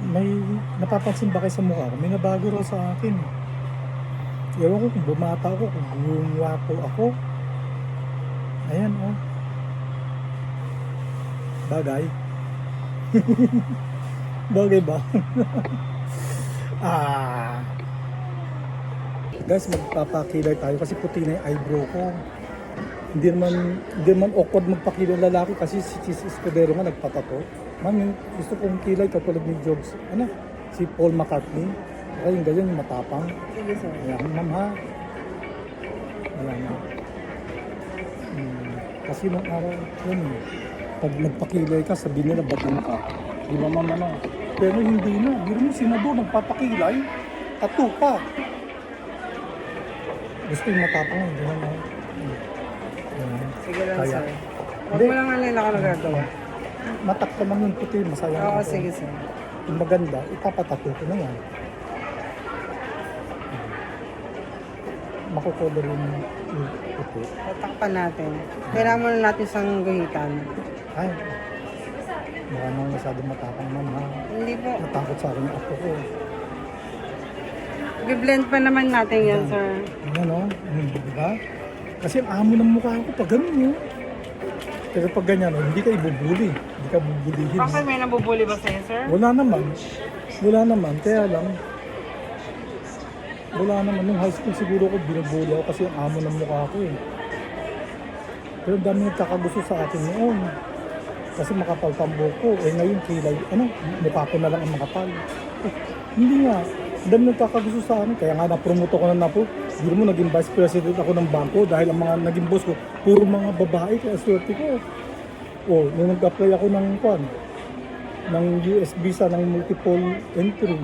May napapansin ba kayo sa mukha ko? May nabago raw sa akin. Ewan ko kung bumata ako, kung gumwapo ako. Ayan, oh. Bagay. Bagay ba? ah. Guys, magpapakilay tayo kasi puti na yung eyebrow ko. Hindi naman awkward magpakilay ng lalaki kasi si Escudero nga nagpatato. Ma'am, yung gusto kong kilay katulad ni Jobs, si Paul McCartney. Kaya yung ganyan, yung matapang. Sige, sir. Ayan, ma'am ha. Ayan na. Kasi nung araw, yun eh. Pag nagpakilay ka, sabihin nila batin ka. Di ba ma'am ano? Pero hindi na. Biro mo sinado, nagpapakilay, tattoo pa. Gusto yung matapang, hindi naman. Sige lang, Kaya. sir. Huwag mo lang alala ka nagagawa. Matak naman yung puti, masaya. Oo, ako. sige, sir. Yung maganda, ipapatato ko na yan. Makukover yung puti. Tatakpan natin. Kailangan muna natin sang guhitan. Ay, baka nang masyadong matapang ma'am ha. Hindi po. Natakot sa akin yung apo ko. I-blend pa naman natin yan, sir. Ayan o, diba? Kasi ang amo ng mukha ko pag ganun o. Pero pag ganyan o, hindi ka ibubuli. Hindi ka bubulihin. Bakit may nabubuli ba sa'yo, sir? Wala naman. Wala naman. Kaya lang, wala naman. Nung high school siguro ko binubuli ako kasi ang amo ng mukha ko eh. Pero dami nagkakagusto sa akin noon. Kasi makapal pang buhok ko. Eh ngayon kilay, mukha ko na lang ang makapal. Hindi nga. Dami nagkakagusto sa akin. Kaya nga napromote ako na po. Hindi mo naging vice president ako ng bangko dahil ang mga naging boss ko, puro mga babae. Kaya swerte ko. O, nung nag-apply ako ng US visa ng multiple entry.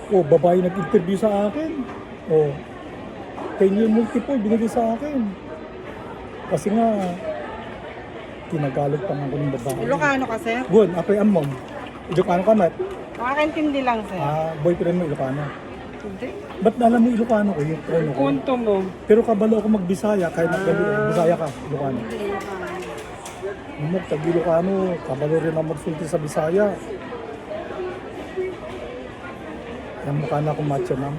O, babae nag-interview sa akin. O, 10-year multiple binigay sa akin. Kasi nga, tinagalog pa nga ako ng babae. Ilocano ka, sir? Gun, ako'y amom. Ilocano ka, Matt? Makakaintindi lang, sir. Boyfriend mo Ilocano. Hindi. Ba't alam mo Ilocano ko? Yung trono ko. Punto mo. Pero kabalo ako mag-Bisaya, kahit Bisaya ka, Ilocano. Umok, tag Ilocano, kabalo rin ako magsulti sa Bisaya. Yung mukha na akong matcha, ma'am.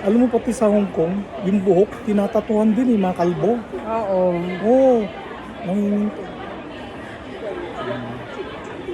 Alam mo pati sa Hong Kong, yung buhok, tinatatuhan din mga kalbo. Oo. Oo.